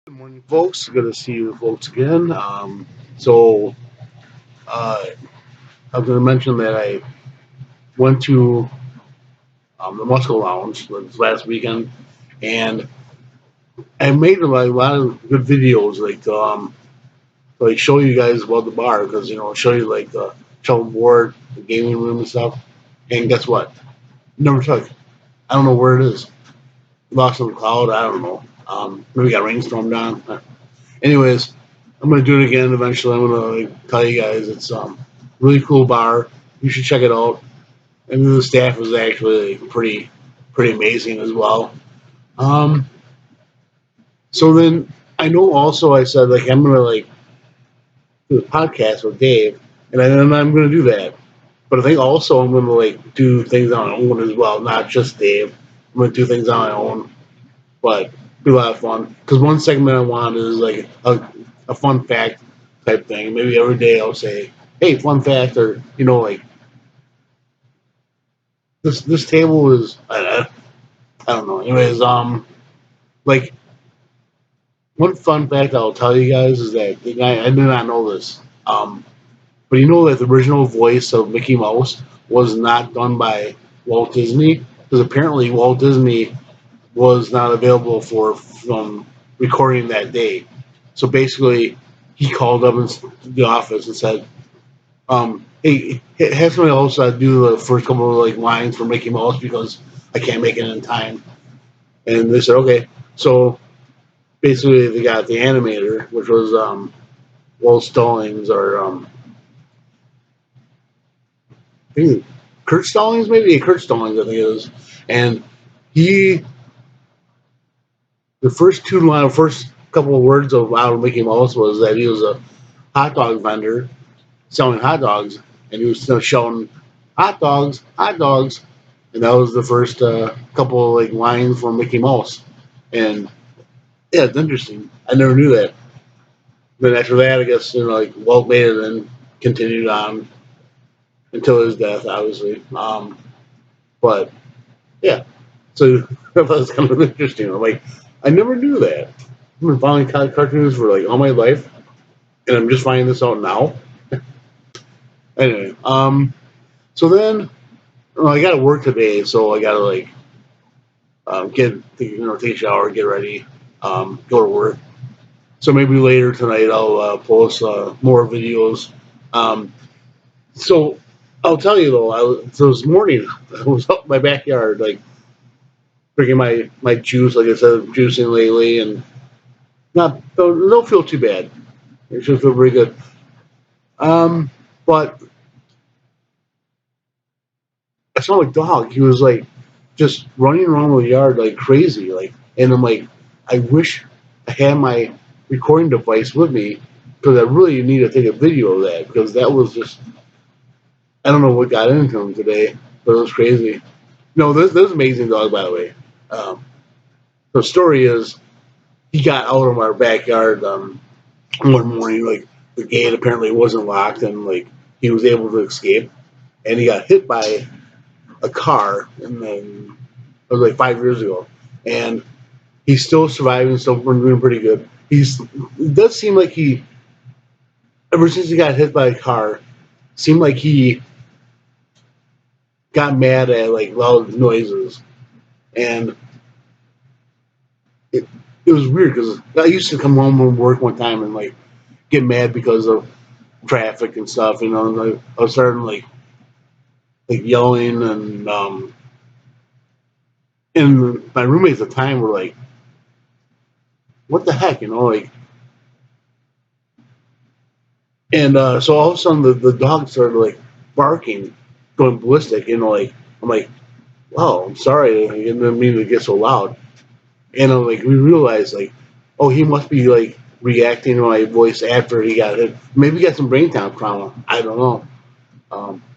Good morning, folks. Good to see you, folks, again. So, uh, I was going to mention that I went to the Muscle Lounge this last weekend, and I made like a lot of good videos, like show you guys about the bar because show you like the shuffleboard, the gaming room and stuff. And guess what? Never took. I don't know where it is. Lost in the cloud. I don't know. Maybe got rainstormed on. Anyways, I'm gonna do it again eventually. I'm gonna tell you guys it's really cool bar. You should check it out. And the staff was actually pretty amazing as well. Um, so then I know also I said like I'm gonna like do a podcast with Dave, and then I'm gonna do that. But I think also I'm gonna like do things on my own as well, not just Dave. I'm gonna do things on my own, but be a lot of fun. Because one segment I want is like a fun fact type thing. Maybe every day I'll say, "Hey, fun fact," or like this table is I don't know. Anyways, like one fun fact I'll tell you guys is that I did not know this. But you know that the original voice of Mickey Mouse was not done by Walt Disney because apparently Walt Disney was not available for from recording that day. So basically, he called up in the office and said, "Hey, have somebody else do the first couple of like lines for Mickey Mouse because I can't make it in time." And they said, "Okay." So basically, they got the animator, which was Walt Stallings or I think Kurt Stallings, maybe Kurt Stallings, I think it is, and he the first couple of words of out of Mickey Mouse was that he was a hot dog vendor selling hot dogs, and he was showing hot dogs, and that was the first couple of like lines from Mickey Mouse, and yeah, it's interesting. I never knew that. Then after that, I guess like Walt made it and continued on until his death, obviously. But yeah, so that was kind of interesting. I'm like, I never knew that. I've been following cartoons for like all my life, and I'm just finding this out now. Anyway, so then I got to work today, so I got to like get take a shower, get ready, go to work. So maybe later tonight I'll post more videos. Um, so I'll tell you though, so this morning I was up in my backyard, like drinking my juice, like I said, juicing lately, and not don't feel too bad. It should feel very good. Um, but I saw my dog. He was like just running around the yard like crazy, like, and I'm like, I wish I had my recording device with me because I really need to take a video of that because that was just I don't know what got into him today, but it was crazy. No, this is amazing dog by the way. Um, the story is he got out of our backyard one morning, like the gate apparently wasn't locked, and like he was able to escape, and he got hit by a car, and then it was like 5 years ago, and he's still surviving, still doing pretty good. It does seem like he ever since he got hit by a car, seemed like he got mad at like loud noises, and it it was weird because I used to come home from work one time and like get mad because of traffic and stuff, and like, I was starting like yelling and my roommates at the time were like, "What the heck?" Like, and so all of a sudden the dog started like barking, going ballistic, like I'm like, "Wow, I'm sorry, I didn't mean to get so loud," and I'm like, we realized like, oh, he must be like reacting to my voice after he got hit. Maybe he got some brain trauma. I don't know.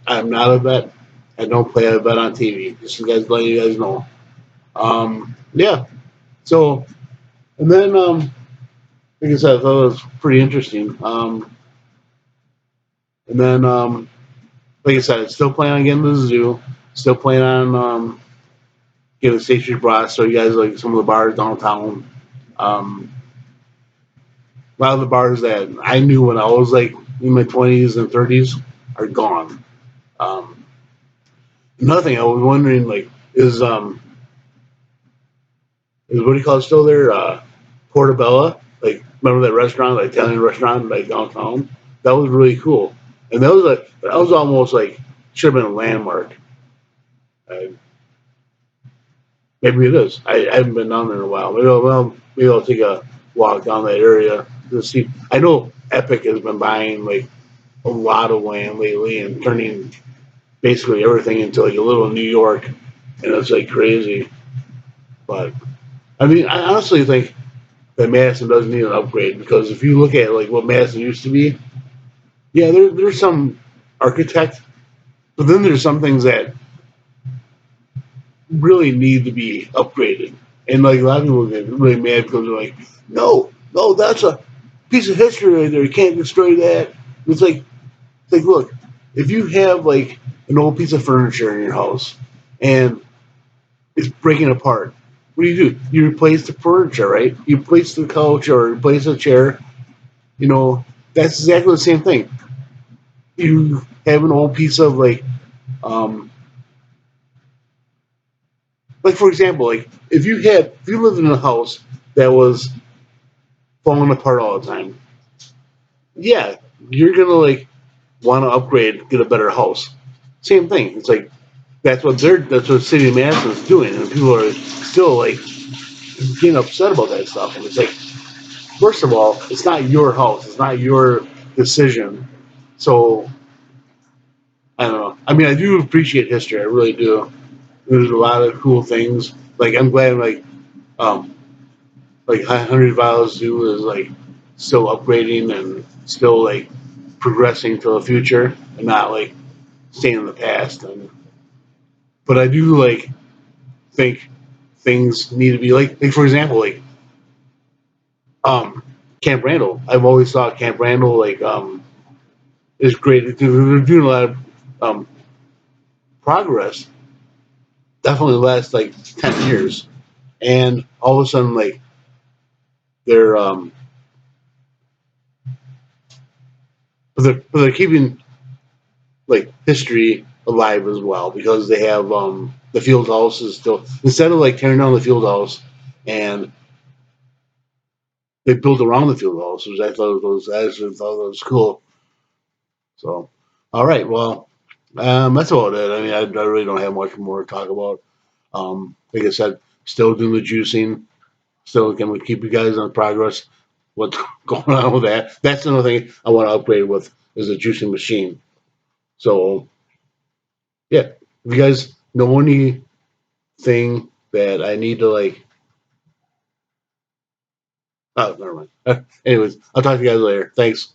I'm not a vet. I don't play a vet on TV. Just you guys, letting you guys know. Yeah. So and then like I said, I thought it was pretty interesting. And then like I said, still planning on getting to the zoo. Still planning on getting a station brought so you guys like some of the bars downtown. Um, A lot of the bars that I knew when I was like in my 20s and 30s are gone. Um, Another thing I was wondering, like, is what do you call it still there? Portobello. Like, remember that restaurant, like Italian restaurant, like downtown? That was really cool, and that was almost like should have been a landmark. Uh, Maybe it is. I haven't been down there in a while. Maybe I'll take a walk down that area to see. I know Epic has been buying like a lot of land lately and turning basically everything into like a little New York, and it's like crazy. But I mean, I honestly think that Madison does need an upgrade because if you look at like what Madison used to be, yeah, there's some architect, but then there's some things that really need to be upgraded. And like a lot of people get really mad because they're like, no, that's a piece of history right there. You can't destroy that. It's like, look, if you have like an old piece of furniture in your house and it's breaking apart, what do? You replace the furniture, right? You replace the couch or replace the chair. You know, that's exactly the same thing. You have an old piece of um, like for example, like if you lived in a house that was falling apart all the time, yeah, you're gonna like want to upgrade, get a better house. Same thing. It's like that's what City of Madison's doing, and people are still like getting upset about that stuff. And it's like, first of all, it's not your house, it's not your decision. So I don't know. I mean, I do appreciate history. I really do. There's a lot of cool things. Like I'm glad um like 100 Vials Zoo is like still upgrading and still like progressing to the future and not like staying in the past. And but I do like think things need to be like for example um Camp Randall. I've always thought Camp Randall is great. They're doing a lot of um progress. Definitely the last like 10 years, and all of a sudden like they're they're keeping like history alive as well because they have the field house is still instead of like tearing down the field house and they built around the field house, which I actually thought it was cool. So, all right, well, that's about it. I mean, I really don't have much more to talk about. Like I said, still doing the juicing. Still can keep you guys on progress. What's going on with that? That's another thing I want to upgrade with is a juicing machine. So yeah, if you guys know anything that I need to like, oh, never mind. Anyways, I'll talk to you guys later. Thanks.